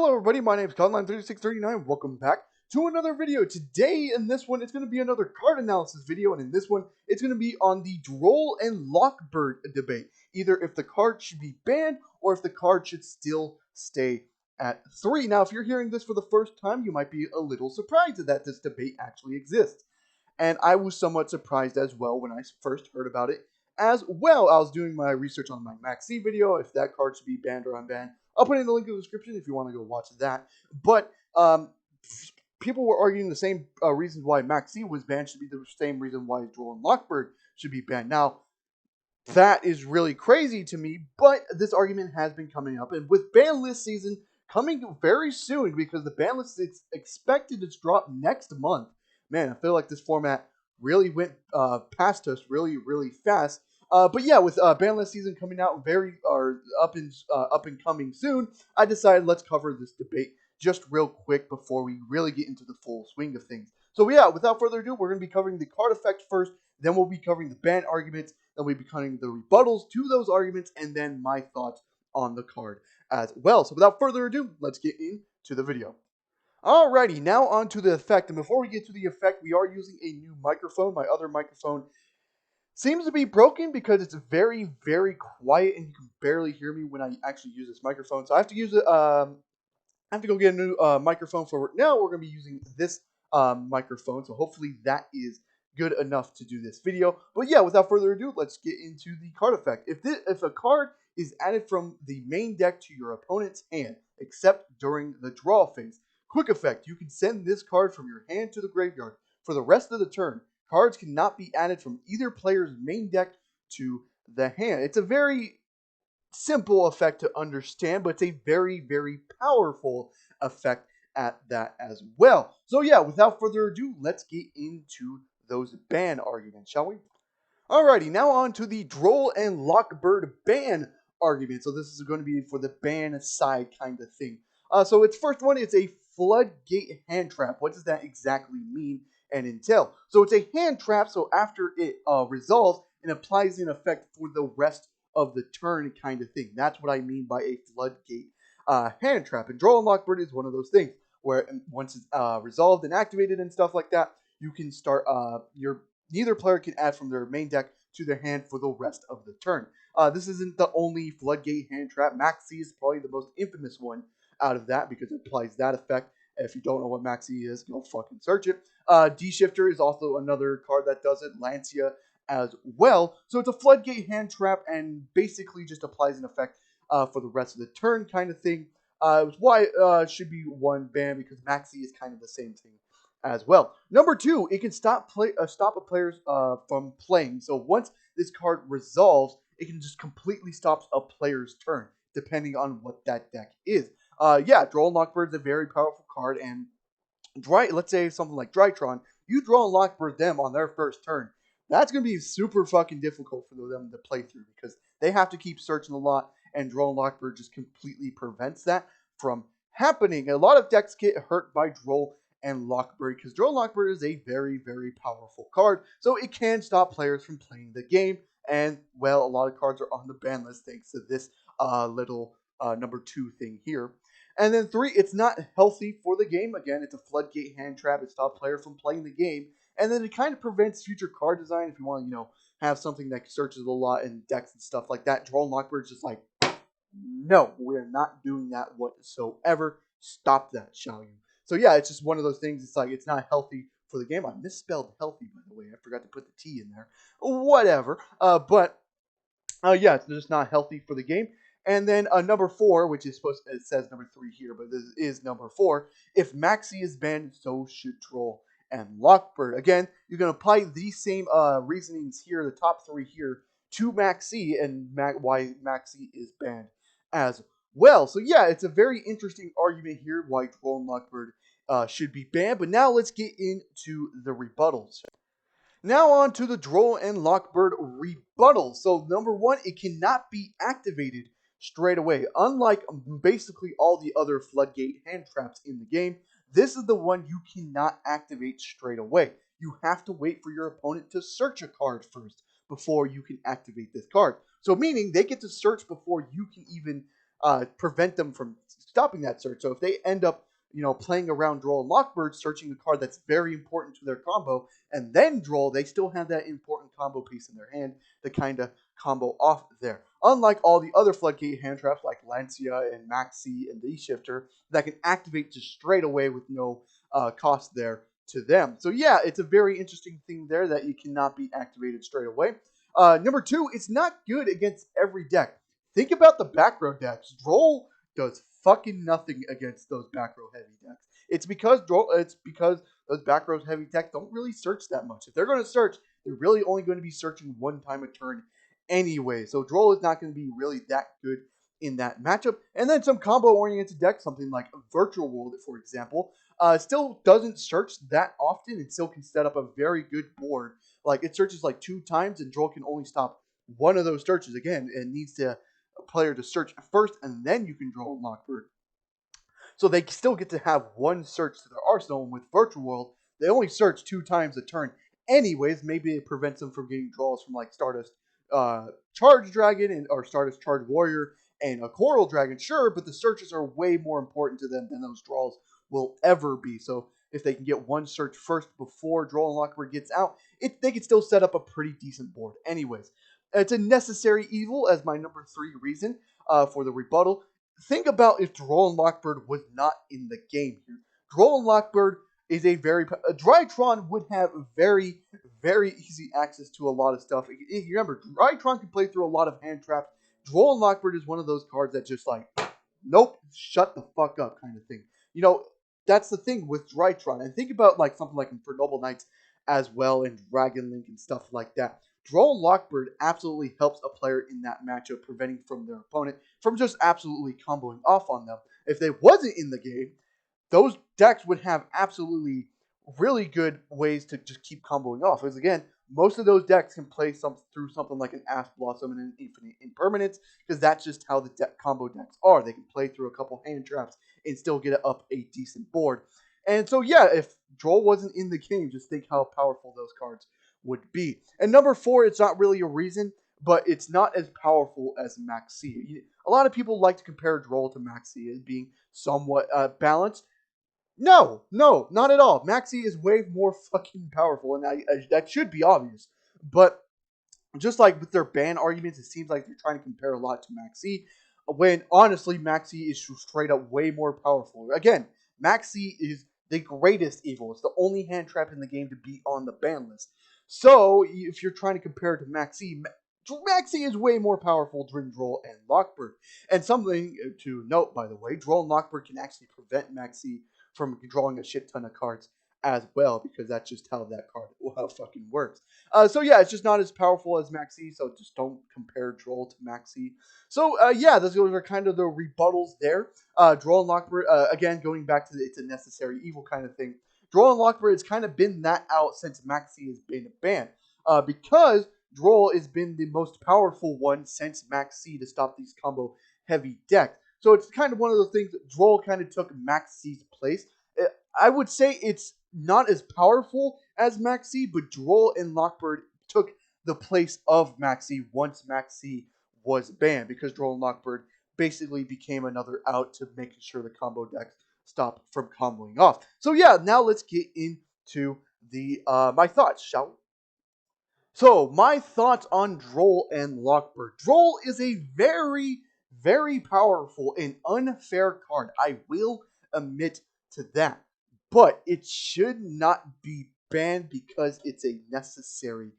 Hello everybody, my name is Cloudline3639. Welcome back to another video. Today in this one, it's going to be another card analysis video, and in this one, it's going to be on the Droll and Lockbird debate. Either if the card should be banned, or if the card should still stay at 3. Now, if you're hearing this for the first time, you might be a little surprised that this debate actually exists. And I was somewhat surprised as well when I first heard about it. As well, I was doing my research on my Maxx C video, if that card should be banned or unbanned. I'll put in the link in the description if you want to go watch that. But people were arguing the same reasons why Maxx C was banned should be the same reason why Droll and Lockbird should be banned. Now, that is really crazy to me, but this argument has been coming up. And with ban list season coming very soon, because the ban list is expected to drop next month, man, I feel like this format really went past us really fast. But yeah, with ban list season coming out up and coming soon, I decided let's cover this debate just real quick before we really get into the full swing of things. So yeah, without further ado, we're going to be covering the card effect first, then we'll be covering the ban arguments, then we'll be covering the rebuttals to those arguments, and then my thoughts on the card as well. So without further ado, let's get into the video. Alrighty, now on to the effect. And before we get to the effect, we are using a new microphone. My other microphone seems to be broken because it's very quiet and you can barely hear me when I actually use this microphone. So I have to use it. I have to go get a new microphone for now. We're going to be using this microphone. So hopefully that is good enough to do this video. But yeah, without further ado, let's get into the card effect. If a card is added from the main deck to your opponent's hand, except during the draw phase. Quick effect, you can send this card from your hand to the graveyard. For the rest of the turn, cards cannot be added from either player's main deck to the hand. It's a very simple effect to understand, but it's a very powerful effect at that as well. So yeah, without further ado, let's get into those ban arguments, shall we? Alrighty, now on to the Droll and Lockbird ban argument. So this is going to be for the ban side kind of thing. So its first one is a floodgate hand trap. What does that exactly mean and entail? So it's a hand trap, so after it resolves, it applies an effect for the rest of the turn kind of thing. That's what I mean by a floodgate hand trap. And Droll and Lockbird is one of those things where once it's resolved and activated and stuff like that, you can start neither player can add from their main deck to their hand for the rest of the turn. This isn't the only floodgate hand trap. Maxx C is probably the most infamous one out of that because it applies that effect. If you don't know what Maxx C is, go fucking search it. D-Shifter is also another card that does it. Lancia as well. So it's a floodgate hand trap and basically just applies an effect for the rest of the turn kind of thing. Why it should be one ban because Maxx C is kind of the same thing as well. Number 2, it can stop a player from playing. So once this card resolves, it can just completely stop a player's turn, depending on what that deck is. Yeah, Droll and Lockbird is a very powerful card, and let's say something like Drytron, you Droll and Lockbird them on their first turn. That's going to be super fucking difficult for them to play through because they have to keep searching a lot, and Droll and Lockbird just completely prevents that from happening. A lot of decks get hurt by Droll and Lockbird because Droll and Lockbird is a very powerful card, so it can stop players from playing the game. And well, a lot of cards are on the ban list thanks to this little number 2 thing here. And then 3, it's not healthy for the game. Again, it's a floodgate hand trap. It stops player from playing the game. And then it kind of prevents future card design if you want to, have something that searches a lot in decks and stuff like that. Droll and Lockbird's just like, no, we're not doing that whatsoever. Stop that, shall you? So yeah, it's just one of those things. It's like, it's not healthy for the game. I misspelled healthy, by the way. I forgot to put the T in there. Whatever. Yeah, it's just not healthy for the game. And then number 4, which is it says number 3 here, but this is number 4. If Maxx C is banned, so should Droll and Lockbird. Again, you can apply these same reasonings here, the top 3 here, to Maxx C and why Maxx C is banned as well. So yeah, it's a very interesting argument here why Droll and Lockbird should be banned. But now let's get into the rebuttals. Now on to the Droll and Lockbird rebuttal. So number 1, it cannot be activated straight away. Unlike basically all the other floodgate hand traps in the game, this is the one you cannot activate straight away. You have to wait for your opponent to search a card first before you can activate this card. So meaning they get to search before you can even prevent them from stopping that search. So if they end up, playing around Droll and Lockbird, searching a card that's very important to their combo, and then Droll, they still have that important combo piece in their hand to kind of combo off there. Unlike all the other Floodgate hand traps like Lancia and Maxx C and D-Shifter that can activate just straight away with no cost there to them. So yeah, it's a very interesting thing there that you cannot be activated straight away. Number two, it's not good against every deck. Think about the back row decks. Droll does fucking nothing against those back row heavy decks. It's because those back row heavy decks don't really search that much. If they're going to search, they're really only going to be searching one time a turn anyway. So Droll is not going to be really that good in that matchup. And then some combo-oriented decks, something like Virtual World, for example, still doesn't search that often and still can set up a very good board. Like, it searches like 2 times, and Droll can only stop one of those searches. Again, it needs a player to search first, and then you can Droll and Lockbird. So they still get to have one search to their arsenal, and with Virtual World, they only search 2 times a turn. Anyways, maybe it prevents them from getting draws from like Stardust Charge Dragon or Stardust Charge Warrior and a Coral Dragon, sure, but the searches are way more important to them than those draws will ever be. So if they can get one search first before Droll and Lockbird gets out, they can still set up a pretty decent board. Anyways, it's a necessary evil as my number 3 reason for the rebuttal. Think about if Droll and Lockbird was not in the game here. Droll and Lockbird is a Drytron would have very, very easy access to a lot of stuff. You remember, Drytron can play through a lot of hand traps. Droll and Lockbird is one of those cards that just like, nope, shut the fuck up kind of thing. That's the thing with Drytron. And think about like something like for Noble Knights as well, and Dragon Link and stuff like that. Droll and Lockbird absolutely helps a player in that matchup, preventing from their opponent from just absolutely comboing off on them. If they wasn't in the game, those decks would have absolutely really good ways to just keep comboing off. Because again, most of those decks can play through something like an Ash Blossom and an Infinite Impermanence, because that's just how the combo decks are. They can play through a couple hand traps and still get up a decent board. And so yeah, if Droll wasn't in the game, just think how powerful those cards would be. And number 4, it's not really a reason, but it's not as powerful as Maxx C. A lot of people like to compare Droll to Maxx C as being somewhat balanced. No, not at all. Maxx C is way more fucking powerful, and that should be obvious. But just like with their ban arguments, it seems like they're trying to compare a lot to Maxx C, when honestly, Maxx C is straight up way more powerful. Again, Maxx C is the greatest evil. It's the only hand trap in the game to be on the ban list. So, if you're trying to compare it to Maxx C, Maxx C is way more powerful than Droll and Lockbird. And something to note, by the way, Droll and Lockbird can actually prevent Maxx C from drawing a shit ton of cards as well, because that's just how that card fucking works. So yeah, it's just not as powerful as Maxx C, so just don't compare Droll to Maxx C. So yeah, those are kind of the rebuttals there. Droll and Lockbird, again, going back to it's a necessary evil kind of thing. Droll and Lockbird has kind of been that out since Maxx C has been banned, because Droll has been the most powerful one since Maxx C to stop these combo heavy decks. So it's kind of one of those things that Droll kind of took Maxx C's place. I would say it's not as powerful as Maxx C, but Droll and Lockbird took the place of Maxx C once Maxx C was banned, because Droll and Lockbird basically became another out to making sure the combo decks stop from comboing off. So yeah, now let's get into the my thoughts, shall we? So, my thoughts on Droll and Lockbird. Droll is a very, very powerful and unfair card. I will admit to that. But it should not be banned because it's a necessary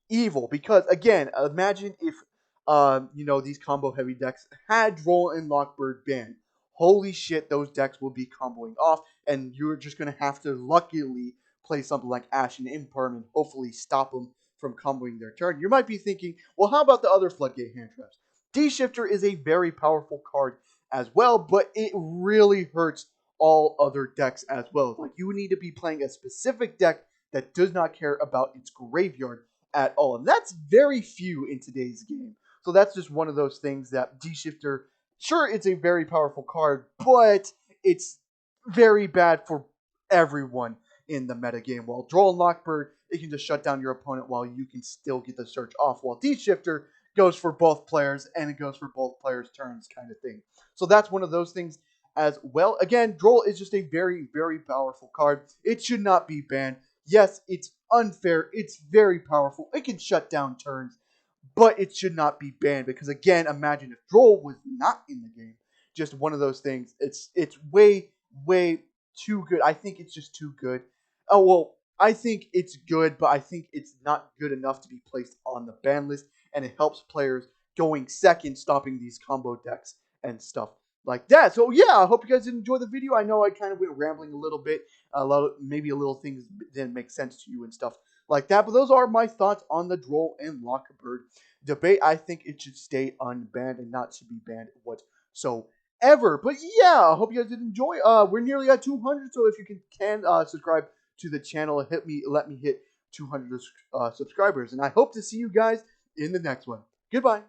evil. Because, again, imagine if, these combo heavy decks had Droll and Lockbird banned. Holy shit, those decks will be comboing off, and you're just going to have to luckily play something like Ash and Imperm and hopefully stop them from comboing their turn. You might be thinking, well, how about the other Floodgate hand traps? D-Shifter is a very powerful card as well, but it really hurts all other decks as well. Like, you need to be playing a specific deck that does not care about its graveyard at all. And that's very few in today's game. So that's just one of those things that D-Shifter, sure, it's a very powerful card, but it's very bad for everyone in the metagame. While Droll and Lockbird, it can just shut down your opponent while you can still get the search off. While D-Shifter goes for both players, and it goes for both players' turns kind of thing. So that's one of those things as well. Again, Droll is just a very, very powerful card. It should not be banned. Yes, it's unfair. It's very powerful. It can shut down turns, but it should not be banned because, again, imagine if Droll was not in the game. Just one of those things. It's way, way too good. I think it's just too good. Oh, well, I think it's good, but I think it's not good enough to be placed on the ban list, and it helps players going second, stopping these combo decks and stuff like that. So yeah, I hope you guys did enjoy the video. I know I kind of went rambling a little bit, maybe a little things didn't make sense to you and stuff like that, but those are my thoughts on the Droll and Lockbird debate. I think it should stay unbanned and not should be banned whatsoever. But yeah, I hope you guys did enjoy. We're nearly at 200, so if you can subscribe to the channel and let me hit 200 subscribers, and I hope to see you guys in the next one. Goodbye.